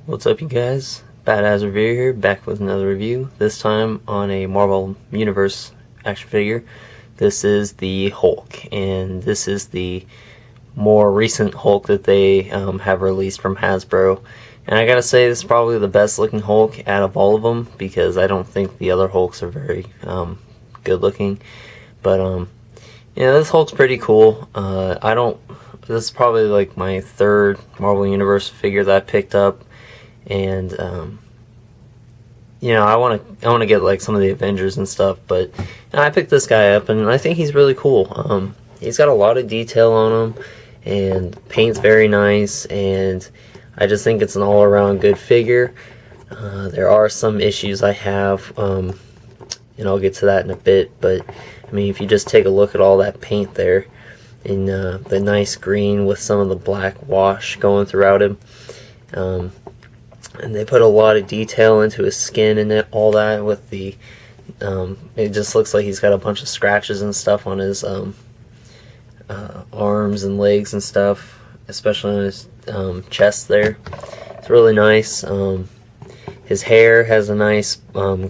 What's up, you guys? Badass Review here, back with another review, this time on a Marvel Universe action figure. This is the Hulk, and this is the more recent Hulk that they have released from Hasbro. And I gotta say, this is probably the best looking Hulk out of all of them, because I don't think the other Hulks are very good looking. But yeah, this Hulk's pretty cool. This is probably like my third Marvel Universe figure that I picked up. And I want to get like some of the Avengers and stuff, but I picked this guy up, and I think he's really cool. He's got a lot of detail on him, and paint's very nice, and I just think it's an all-around good figure. There are some issues I have, and I'll get to that in a bit. But I mean, if you just take a look at all that paint there, and the nice green with some of the black wash going throughout him. And they put a lot of detail into his skin and all that with the, it just looks like he's got a bunch of scratches and stuff on his arms and legs and stuff, especially on his chest there. It's really nice. His hair has a nice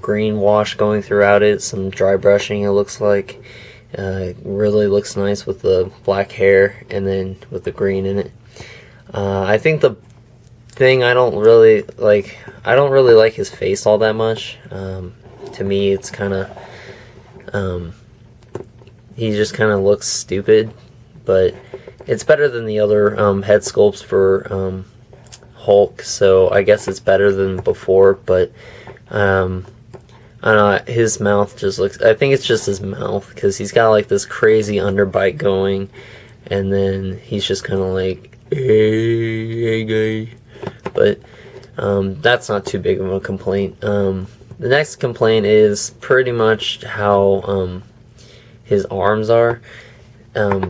green wash going throughout it, some dry brushing it looks like. Really looks nice with the black hair and then with the green in it. I think the thing I don't really like his face all that much. To me, it's kind of he just kind of looks stupid, but it's better than the other head sculpts for Hulk, so I guess it's better than before. But I don't know, his mouth just looks, I think it's just his mouth, because he's got like this crazy underbite going, and then he's just kind of like, hey guy. But that's not too big of a complaint. The next complaint is pretty much how his arms are,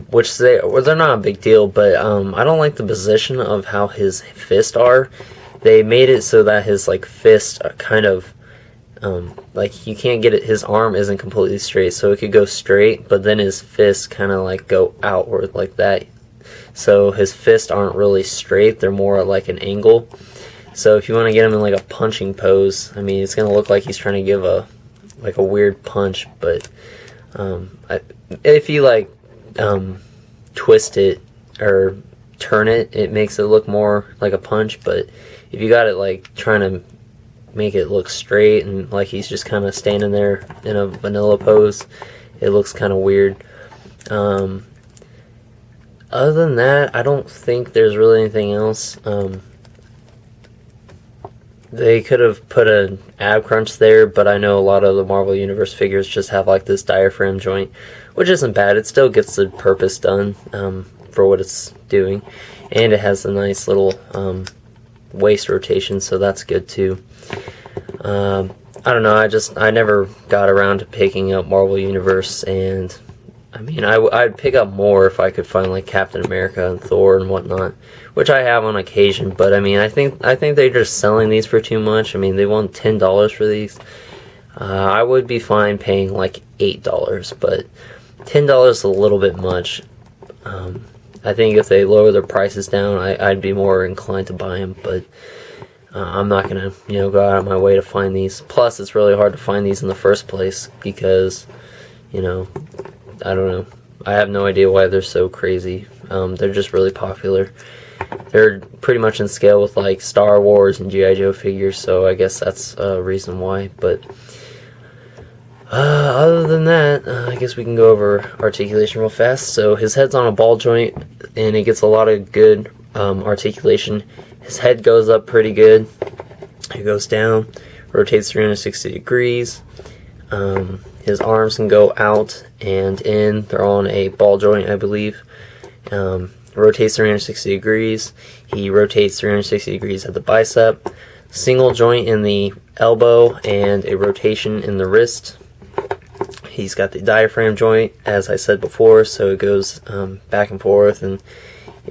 which they're not a big deal, but I don't like the position of how his fists are. They made it so that his like fists are kind of like you can't get it. His arm isn't completely straight, so it could go straight, but then his fists kind of like go outward like that. So his fists aren't really straight, they're more like an angle. So if you want to get him in like a punching pose, I mean, it's going to look like he's trying to give a weird punch, but if you like twist it or turn it, it makes it look more like a punch. But if you got it like trying to make it look straight and like he's just kind of standing there in a vanilla pose, it looks kind of weird. Other than that, I don't think there's really anything else. They could have put an ab crunch there, but I know a lot of the Marvel Universe figures just have like this diaphragm joint, which isn't bad. It still gets the purpose done for what it's doing, and it has a nice little waist rotation, so that's good too. I don't know. I never got around to picking up Marvel Universe, and I mean, I'd pick up more if I could find like Captain America and Thor and whatnot, which I have on occasion. But I mean, I think they're just selling these for too much. I mean, they want $10 for these. I would be fine paying like $8, but $10 is a little bit much. I think if they lower their prices down, I'd be more inclined to buy them. But I'm not gonna, go out of my way to find these. Plus, it's really hard to find these in the first place because, I don't know. I have no idea why they're so crazy. They're just really popular. They're pretty much in scale with like Star Wars and G.I. Joe figures, so I guess that's a reason why. But other than that, I guess we can go over articulation real fast. So his head's on a ball joint, and it gets a lot of good articulation. His head goes up pretty good. It goes down, rotates 360 degrees. His arms can go out and in. They're on a ball joint, I believe. Rotates 360 degrees. He rotates 360 degrees at the bicep. Single joint in the elbow and a rotation in the wrist. He's got the diaphragm joint, as I said before, so it goes back and forth, and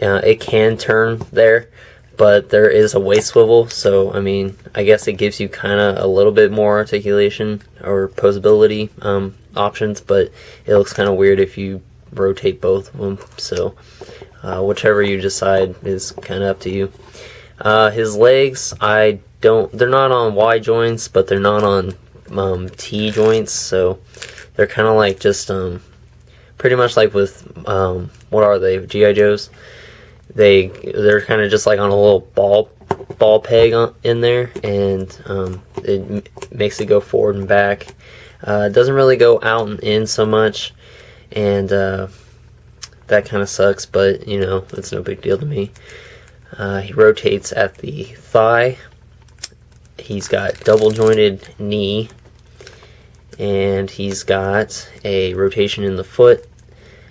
it can turn there. But there is a waist swivel, so I mean, I guess it gives you kind of a little bit more articulation or posability options, but it looks kind of weird if you rotate both of them. So whichever you decide is kind of up to you. His legs, they're not on Y joints, but they're not on T joints, so they're kind of like just pretty much like with what are they, G.I. Joes? They're kind of just like on a little ball peg in there, and it makes it go forward and back. It doesn't really go out and in so much, and that kind of sucks, but you know, it's no big deal to me. He rotates at the thigh. He's got double jointed knee, and he's got a rotation in the foot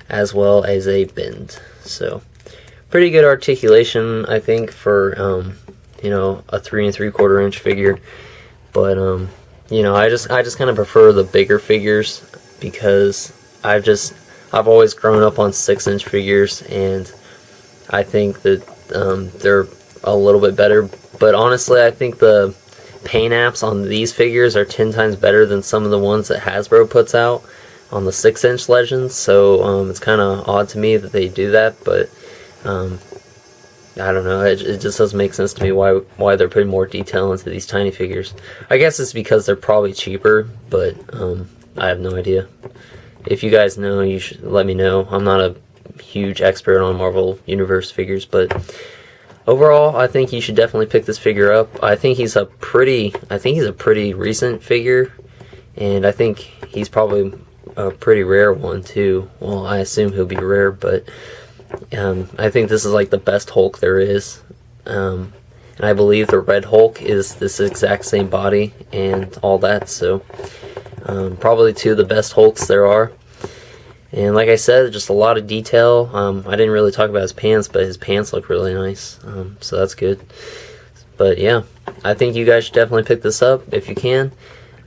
as well as a bend. So pretty good articulation, I think, for you know, a 3 3/4 inch figure. But you know, I just kind of prefer the bigger figures because I've always grown up on 6-inch figures, and I think that they're a little bit better. But honestly, I think the paint apps on these figures are 10 times better than some of the ones that Hasbro puts out on the 6-inch Legends. So it's kind of odd to me that they do that, but I don't know, it just doesn't make sense to me why they're putting more detail into these tiny figures. I guess it's because they're probably cheaper, but I have no idea. If you guys know, you should let me know. I'm not a huge expert on Marvel Universe figures, but overall, I think you should definitely pick this figure up. I think he's a pretty recent figure, and I think he's probably a pretty rare one too. Well, I assume he'll be rare, but I think this is like the best Hulk there is, and I believe the Red Hulk is this exact same body and all that, so probably two of the best Hulks there are. And like I said, just a lot of detail. I didn't really talk about his pants, but his pants look really nice, so that's good. But yeah, I think you guys should definitely pick this up if you can.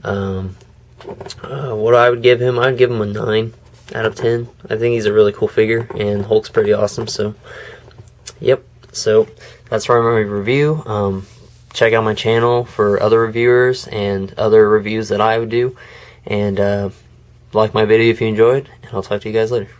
What I would give him, I'd give him a 9 out of 10. I think he's a really cool figure, and Hulk's pretty awesome. So yep, so that's for my review. Check out my channel for other reviewers and other reviews that I would do, and like my video if you enjoyed, and I'll talk to you guys later.